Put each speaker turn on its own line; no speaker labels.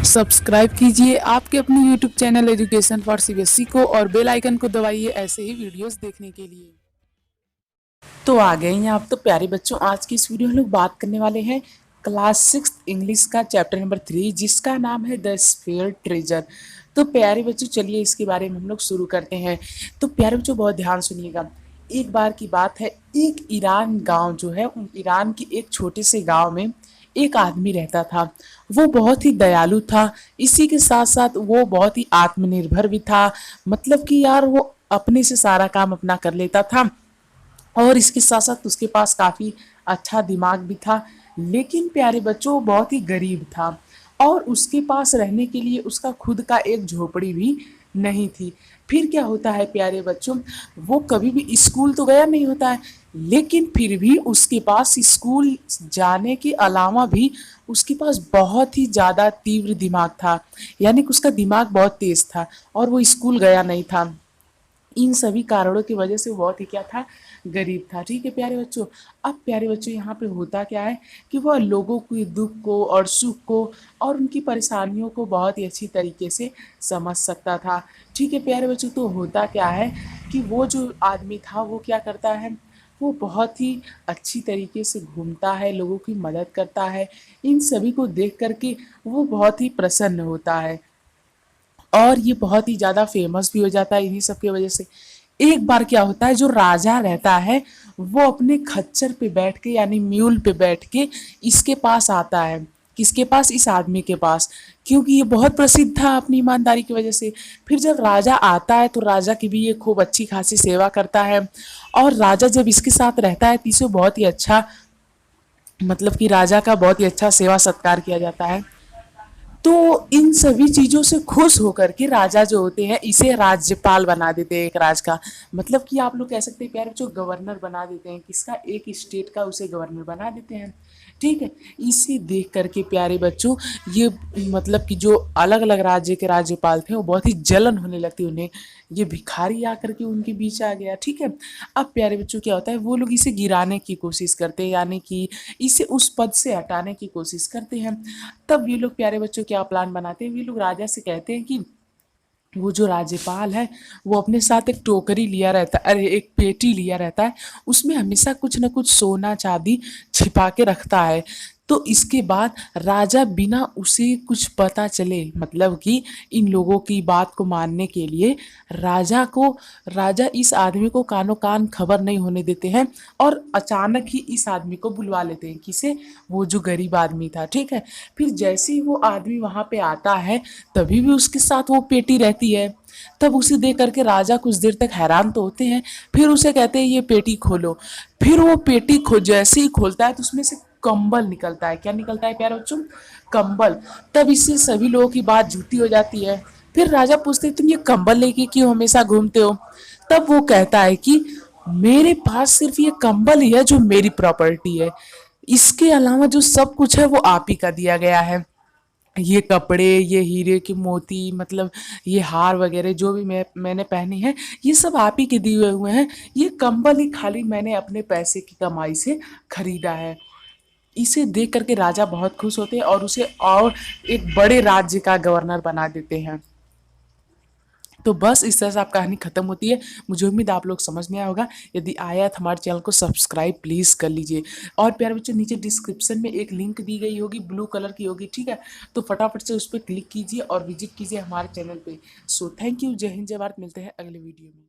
Subscribe कीजिए आपके अपने YouTube channel education for CBSE को और बेल आइकन को दबाइए ऐसे ही वीडियोस देखने के लिए। तो आ गए हैं आप तो प्यारे बच्चों, आज की इस वीडियो में हम लोग बात करने वाले हैं क्लास 6 इंग्लिश का चैप्टर नंबर 3 जिसका नाम है द स्फीयर ट्रेजर। तो प्यारे बच्चों चलिए इसके बारे में हम लोग शुरू करते हैं। तो प्यारे बच्चों बहुत ध्यान सुनिएगा। एक बार की बात है, एक ईरान गांव जो है, ईरान की एक छोटे से गांव में एक आदमी रहता था। वो बहुत ही दयालु था, इसी के साथ साथ वो बहुत ही आत्मनिर्भर भी था। मतलब कि यार वो अपने से सारा काम अपना कर लेता था और इसके साथ साथ उसके पास काफ़ी अच्छा दिमाग भी था। लेकिन प्यारे बच्चों वो बहुत ही गरीब था और उसके पास रहने के लिए उसका खुद का एक झोपड़ी भी नहीं थी। फिर क्या होता है प्यारे बच्चों, वो कभी भी स्कूल तो गया नहीं होता है, लेकिन फिर भी उसके पास स्कूल जाने के अलावा भी उसके पास बहुत ही ज़्यादा तीव्र दिमाग था। यानी कि उसका दिमाग बहुत तेज था और वो स्कूल गया नहीं था। इन सभी कारणों की वजह से वो बहुत ही क्या था, गरीब था। ठीक है प्यारे बच्चों। अब प्यारे बच्चों यहाँ पे होता क्या है कि वह लोगों के दुख को और सुख को और उनकी परेशानियों को बहुत ही अच्छी तरीके से समझ सकता था। ठीक है प्यारे बच्चों, तो होता क्या है कि वो जो आदमी था वो क्या करता है, वो बहुत ही अच्छी तरीके से घूमता है, लोगों की मदद करता है। इन सभी को देख करके वो बहुत ही प्रसन्न होता है और ये बहुत ही ज़्यादा फेमस भी हो जाता है इन्हीं सब की वजह से। एक बार क्या होता है, जो राजा रहता है वो अपने खच्चर पे बैठ के यानी म्यूल पे बैठ के इसके पास आता है। किसके पास? इस आदमी के पास, क्योंकि ये बहुत प्रसिद्ध था अपनी ईमानदारी की वजह से। फिर जब राजा आता है तो राजा की भी ये खूब अच्छी खासी सेवा करता है और राजा जब इसके साथ रहता है तो इसे बहुत ही अच्छा, मतलब कि राजा का बहुत ही अच्छा सेवा सत्कार किया जाता है। तो इन सभी चीज़ों से खुश होकर के राजा जो होते हैं इसे राज्यपाल बना देते हैं एक राज का। मतलब कि आप लोग कह सकते हैं प्यारे बच्चों, गवर्नर बना देते हैं। किसका? एक स्टेट का उसे गवर्नर बना देते हैं। ठीक है। इसे देख करके प्यारे बच्चों ये, मतलब कि जो अलग अलग राज्य के राज्यपाल थे वो बहुत ही जलन होने लगती उन्हें। ये भिखारी आकर के उनके बीच आ गया। ठीक है। अब प्यारे बच्चों क्या होता है, वो लोग इसे गिराने की कोशिश करते हैं, यानी कि इसे उस पद से हटाने की कोशिश करते हैं। तब ये लोग प्यारे बच्चों क्या प्लान बनाते हैं, ये लोग राजा से कहते हैं कि वो जो राज्यपाल है वो अपने साथ एक टोकरी लिया रहता है, अरे एक पेटी लिया रहता है, उसमें हमेशा कुछ न कुछ सोना चांदी छिपा के रखता है। तो इसके बाद राजा बिना उसे कुछ पता चले, मतलब कि इन लोगों की बात को मानने के लिए राजा इस आदमी को कानो कान खबर नहीं होने देते हैं और अचानक ही इस आदमी को बुलवा लेते हैं। किसे? वो जो गरीब आदमी था। ठीक है। फिर जैसे ही वो आदमी वहाँ पे आता है तभी भी उसके साथ वो पेटी रहती है। तब उसे देख करके राजा कुछ देर तक हैरान तो होते हैं, फिर उसे कहते हैं ये पेटी खोलो। फिर वो पेटी जैसे ही खोलता है तो उसमें से कंबल निकलता है। क्या निकलता है प्यारे बच्चों? कंबल। तब इससे सभी लोगों की बात झूठी हो जाती है। फिर राजा पूछते हैं तुम ये कंबल लेके क्यों हमेशा घूमते हो? तब वो कहता है कि मेरे पास सिर्फ ये कंबल ही है जो मेरी प्रॉपर्टी है, इसके अलावा जो सब कुछ है वो आप ही का दिया गया है। ये कपड़े, ये हीरे की मोती, मतलब ये हार वगैरह जो भी मैंने पहनी है ये सब आप ही के दिए हुए हैं। ये कंबल ही खाली मैंने अपने पैसे की कमाई से खरीदा है। इसे देख करके राजा बहुत खुश होते हैं और उसे और एक बड़े राज्य का गवर्नर बना देते हैं। तो बस इस तरह से आप कहानी खत्म होती है। मुझे उम्मीद आप लोग समझ में आया होगा। यदि आया तो हमारे चैनल को सब्सक्राइब प्लीज़ कर लीजिए। और प्यारे बच्चों नीचे डिस्क्रिप्शन में एक लिंक दी गई होगी, ब्लू कलर की होगी। ठीक है। तो फटाफट से उस पर क्लिक कीजिए और विजिट कीजिए हमारे चैनल पे। So thank you. जय हिंद जय भारत। मिलते हैं अगले वीडियो में।